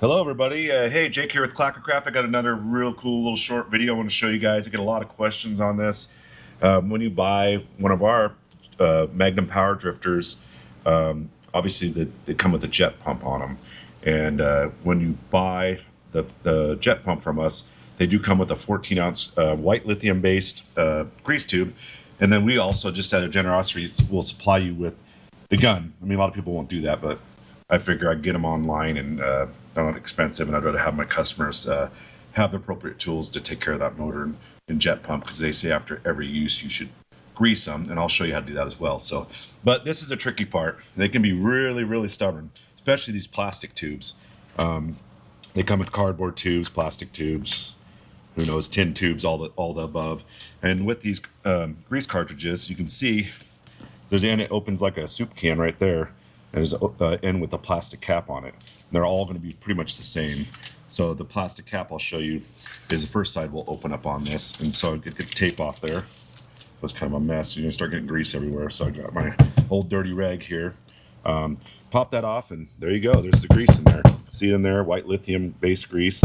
Hello, everybody. Hey, Jake here with Clackacraft. I got another real cool little short video I want to show you guys. I get a lot of questions on this. When you buy one of our Magnum power drifters, obviously they come with a jet pump on them. And when you buy the jet pump from us, they do come with a 14-ounce white lithium-based grease tube. And then we also, just out of generosity, will supply you with the gun. I mean, a lot of people won't do that, but I figure I'd get them online and they're not expensive, and I'd rather have my customers have the appropriate tools to take care of that motor and jet pump, because they say after every use you should grease them, and I'll show you how to do that as well. So, but this is the tricky part. They can be really, really stubborn, especially these plastic tubes. They come with cardboard tubes, plastic tubes, who knows, tin tubes, all the above. And with these grease cartridges, you can see there's the end. It opens like a soup can right there. And there's an end with a plastic cap on it. They're all going to be pretty much the same. So the plastic cap I'll show you is the first side will open up on this. And so I get the tape off there. It was kind of a mess. You're going to start getting grease everywhere. So I got my old dirty rag here. Pop that off, and there you go. There's the grease in there. See it in there, white lithium based grease.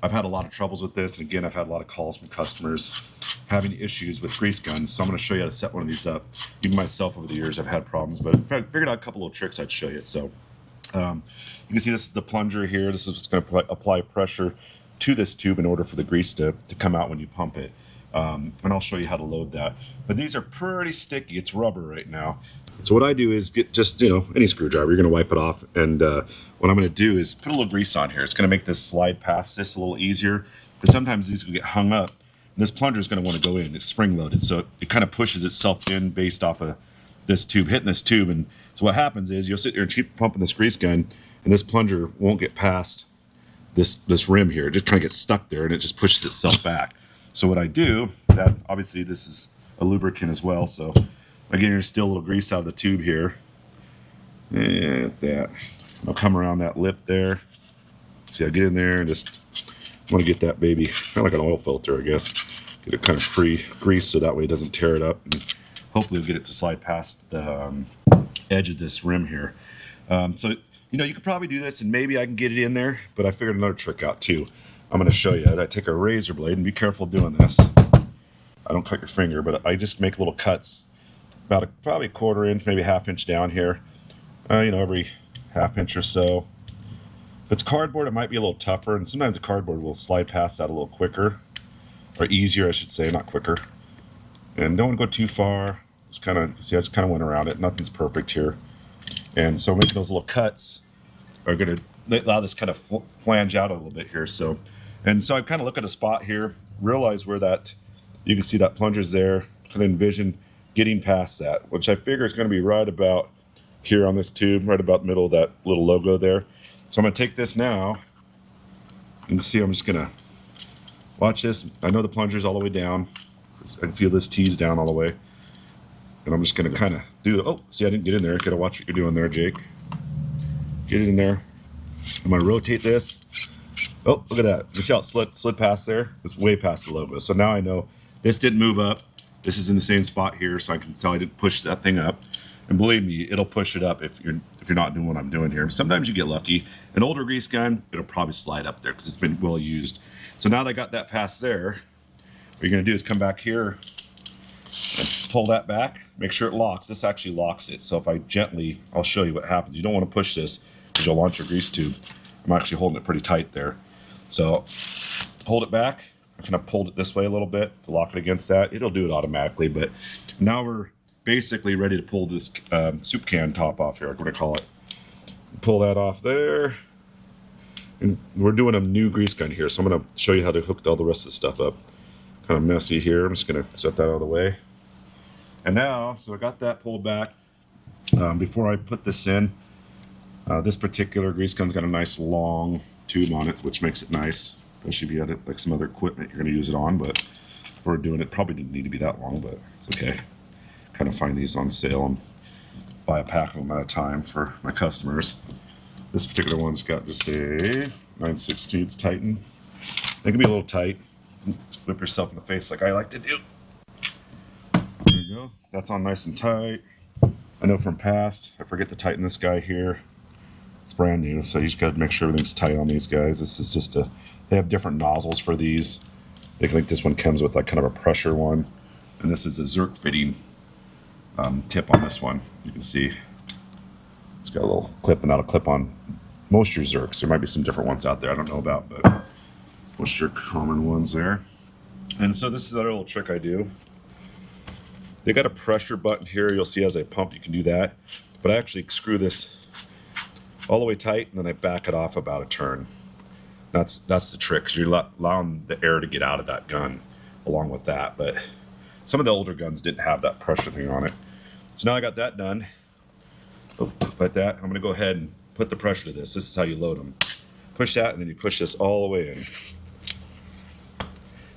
I've had a lot of troubles with this, and again, I've had a lot of calls from customers having issues with grease guns, so I'm going to show you how to set one of these up. Even myself over the years, I've had problems, but I figured out a couple little tricks I'd show you. So you can see this is the plunger here. This is what's going to apply pressure to this tube in order for the grease to come out when you pump it. And I'll show you how to load that. But these are pretty sticky. It's rubber right now. So what I do is get just, any screwdriver. You're going to wipe it off. And what I'm going to do is put a little grease on here. It's going to make this slide past this a little easier, because sometimes these will get hung up. And this plunger is going to want to go in. It's spring loaded. So it kind of pushes itself in based off of this tube, hitting this tube. And so what happens is you'll sit there and keep pumping this grease gun, and this plunger won't get past this rim here. It just kind of gets stuck there, and it just pushes itself back. So what I do, that obviously this is a lubricant as well. So again, there's still a little grease out of the tube here. And that. I'll come around that lip there. See, I get in there and just want to get that baby, kind of like an oil filter, I guess. Get it kind of pre-greased so that way it doesn't tear it up. And hopefully we'll get it to slide past the edge of this rim here. So, you could probably do this and maybe I can get it in there, but I figured another trick out too. I'm going to show you. I take a razor blade, and be careful doing this. I don't cut your finger, but I just make little cuts about probably a quarter inch, maybe half inch down here. Every half inch or so. If it's cardboard, it might be a little tougher, and sometimes the cardboard will slide past that a little quicker, or easier, I should say, not quicker. And don't want to go too far. Just kind of, see, I just kind of went around it. Nothing's perfect here. And so making those little cuts are going to allow this kind of flange out a little bit here. So I kind of look at a spot here, realize where that, you can see that plunger's there, kind of envision getting past that, which I figure is going to be right about here on this tube, right about the middle of that little logo there. So I'm going to take this now. You can see I'm just going to watch this. I know the plunger's all the way down. I can feel this tease down all the way. And I'm just going to kind of do, oh, see, I didn't get in there. Got to watch what you're doing there, Jake. Get it in there. I'm going to rotate this. Oh, look at that. You see how it slid past there? It's way past the logo. So now I know this didn't move up. This is in the same spot here, so I can tell I didn't push that thing up. And believe me, it'll push it up if you're not doing what I'm doing here. Sometimes you get lucky. An older grease gun, it'll probably slide up there because it's been well used. So now that I got that past there, what you're going to do is come back here and pull that back. Make sure it locks. This actually locks it. So if I gently, I'll show you what happens. You don't want to push this because you'll launch your grease tube. I'm actually holding it pretty tight there. So hold it back. I kind of pulled it this way a little bit to lock it against that. It'll do it automatically. But now we're basically ready to pull this soup can top off here, I'm going to call it. Pull that off there. And we're doing a new grease gun here, so I'm going to show you how to hook all the rest of the stuff up. Kind of messy here. I'm just going to set that out of the way. And now, so I got that pulled back. Before I put this in, this particular grease gun's got a nice long tube on it, which makes it nice, especially if you had it like some other equipment you're going to use it on. But we're doing it, probably didn't need to be that long, but it's okay. Kind of find these on sale and buy a pack of them at a time for my customers. This particular one's got just a 9/16 Titan. They can be a little tight. Whip yourself in the face like I like to do. There you go. That's on nice and tight. I know from past, I forget to tighten this guy here. It's brand new, so you just got to make sure everything's tight on these guys. This is just they have different nozzles for these. Like this one comes with like kind of a pressure one, and this is a Zerk fitting tip on this one. You can see it's got a little clip and not a clip on most of your Zerks. There might be some different ones out there I don't know about, but most of your common ones there. And so this is another little trick I do. They got a pressure button here. You'll see as I pump, you can do that. But I actually screw this all the way tight, and then I back it off about a turn. That's the trick, because you're allowing the air to get out of that gun along with that. But some of the older guns didn't have that pressure thing on it. So now I got that done. Like that. I'm going to go ahead and put the pressure to this. This is how you load them. Push that, and then you push this all the way in.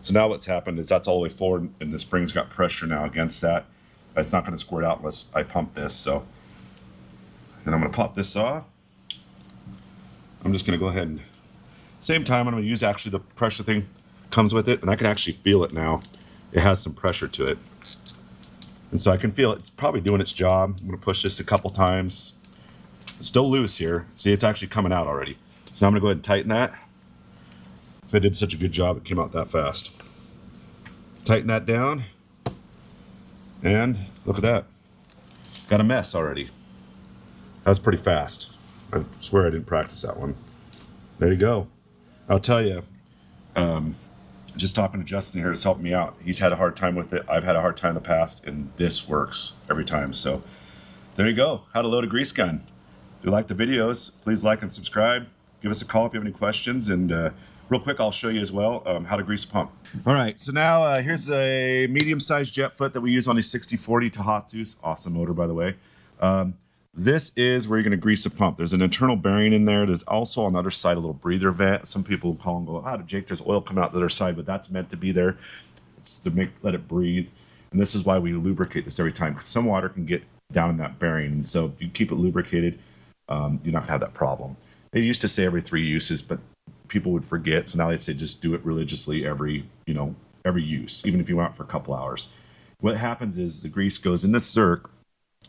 So now what's happened is that's all the way forward, and the spring's got pressure now against that. It's not going to squirt out unless I pump this. So, and I'm going to pop this off. I'm just going to go ahead and, same time, I'm going to use actually the pressure thing comes with it, and I can actually feel it now. It has some pressure to it. And so I can feel it's probably doing its job. I'm going to push this a couple times. It's still loose here. See, it's actually coming out already. So I'm going to go ahead and tighten that. I did such a good job, it came out that fast. Tighten that down, and look at that. Got a mess already. That was pretty fast. I swear I didn't practice that one. There you go. I'll tell you, just talking to Justin here has helped me out. He's had a hard time with it. I've had a hard time in the past, and this works every time. So there you go. How to load a grease gun. If you like the videos, please like and subscribe. Give us a call if you have any questions, and real quick, I'll show you as well how to grease a pump. All right, so now here's a medium-sized jet foot that we use on these 6040 Tohatsus. Awesome motor, by the way. This is where you're going to grease a pump. There's an internal bearing in there. There's also on the other side a little breather vent. Some people call and go, Jake, there's oil coming out the other side, but that's meant to be there. It's to let it breathe. And this is why we lubricate this every time, because some water can get down in that bearing. And so if you keep it lubricated, you're not going to have that problem. They used to say every 3 uses, but people would forget. So now they say just do it religiously every use, even if you went out for a couple hours. What happens is the grease goes in this Zerk,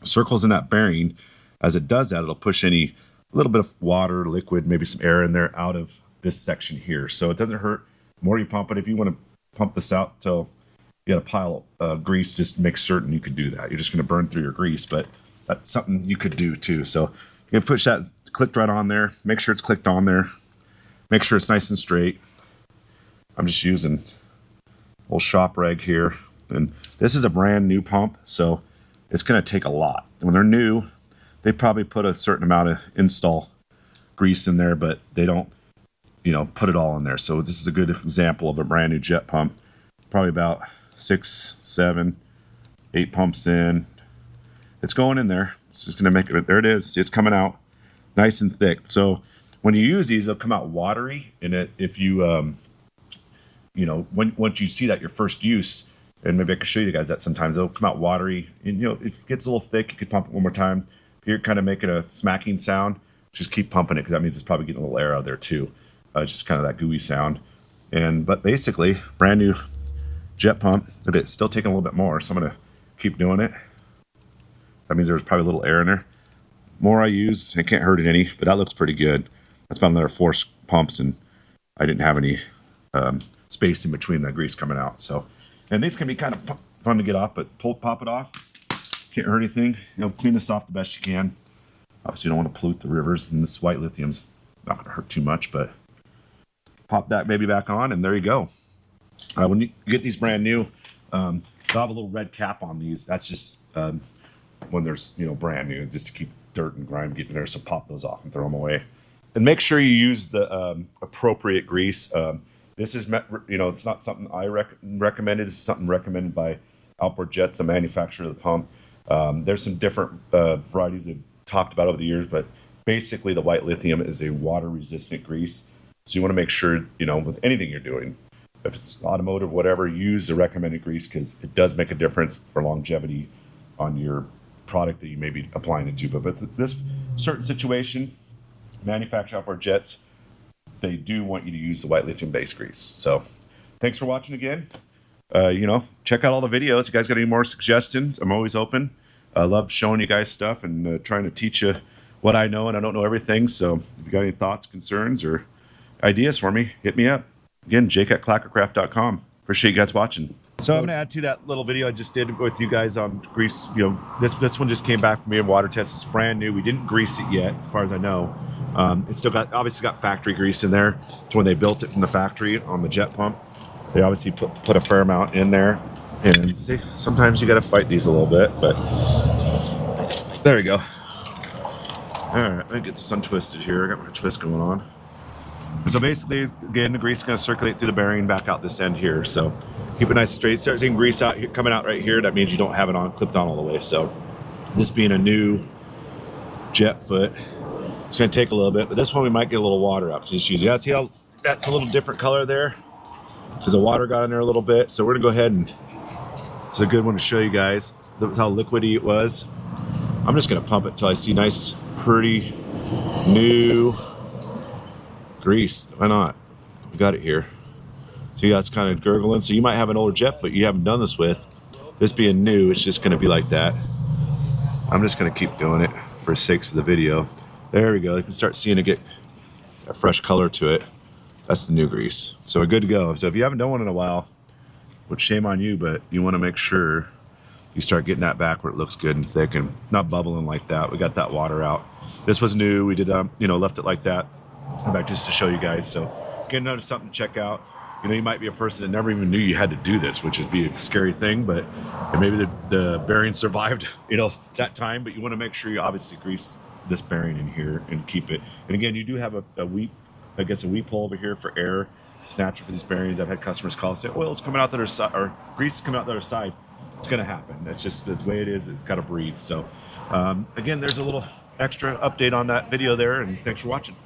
circles in that bearing. As it does that, it'll push any little bit of water, liquid, maybe some air in there out of this section here. So it doesn't hurt. The more you pump it, if you want to pump this out till you got a pile of grease, just make certain you could do that. You're just going to burn through your grease, but that's something you could do too. So you can push that clicked right on there. Make sure it's clicked on there. Make sure it's nice and straight. I'm just using old shop rag here. And this is a brand new pump, so it's going to take a lot. When they're new, they probably put a certain amount of install grease in there, but they don't, put it all in there. So this is a good example of a brand new jet pump. Probably about 6, 7, 8 pumps in. It's going in there. It's just going to make it. There it is. It's coming out nice and thick. So when you use these, they'll come out watery. And if you, once you see that your first use, and maybe I could show you guys that sometimes, they'll come out watery. And, it gets a little thick. You could pump it one more time. If you're kind of making a smacking sound, just keep pumping it, because that means it's probably getting a little air out of there too. Just kind of that gooey sound. But basically, brand new jet pump. It's still taking a little bit more, so I'm going to keep doing it. That means there's probably a little air in there. More I use, it can't hurt it any, but that looks pretty good. That's about another 4 pumps, and I didn't have any space in between the grease coming out. So, and these can be kind of fun to get off, but pop it off. Can't hurt anything. Clean this off the best you can. Obviously, you don't want to pollute the rivers, and this white lithium's not going to hurt too much, but pop that baby back on, and there you go. When you get these brand new, they'll have a little red cap on these. That's just when there's brand new, just to keep dirt and grime getting there. So pop those off and throw them away, and make sure you use the appropriate grease. This is it's not something I recommended. It's something recommended by Outboard Jets, the manufacturer of the pump. There's some different varieties I've talked about over the years, but basically the white lithium is a water resistant grease. So you want to make sure, with anything you're doing, if it's automotive, whatever, use the recommended grease, because it does make a difference for longevity on your product that you may be applying it to. But this certain situation, manufacturer Outboard Jets, they do want you to use the white lithium based grease. So thanks for watching again. Check out all the videos. You guys got any more suggestions? I'm always open. I love showing you guys stuff and trying to teach you what I know, and I don't know everything. So if you got any thoughts, concerns, or ideas for me, hit me up. Again, jake@clackacraft.com. Appreciate you guys watching. So I'm going to add to that little video I just did with you guys on grease. You know, this one just came back from me and water test. It's brand new. We didn't grease it yet, as far as I know. It's still got, obviously got factory grease in there to when they built it from the factory on the jet pump. They obviously put a fair amount in there. And see, sometimes you got to fight these a little bit, but there we go. All right, let me get this untwisted here. I got my twist going on. So basically, again, the grease is going to circulate through the bearing back out this end here. So keep it nice and straight. Start seeing grease out here, coming out right here. That means you don't have it on clipped on all the way. So this being a new jet foot, it's going to take a little bit. But this one we might get a little water out. Just use it. Yeah, see how that's a little different color there? Because the water got in there a little bit. So we're going to go ahead and, it's a good one to show you guys how liquidy it was. I'm just going to pump it until I see nice, pretty, new grease. Why not? We got it here. See, that's kind of gurgling. So you might have an older jet foot you haven't done this with. This being new, it's just going to be like that. I'm just going to keep doing it for the sakes of the video. There we go. You can start seeing it get a fresh color to it. That's the new grease. So we're good to go. So if you haven't done one in a while, which shame on you, but you want to make sure you start getting that back where it looks good and thick and not bubbling like that. We got that water out. This was new. We did, left it like that. Back just to show you guys. So again, another something to check out. You know, you might be a person that never even knew you had to do this, which would be a scary thing, but and maybe the bearing survived, that time, but you want to make sure you obviously grease this bearing in here and keep it. And again, you do have a weep, I guess a weep hole over here for air. It's natural for these bearings. I've had customers call and say, oil's coming out the other side, or grease is coming out the other side. It's going to happen. That's just the way it is. It's got to breathe. So again, there's a little extra update on that video there, and thanks for watching.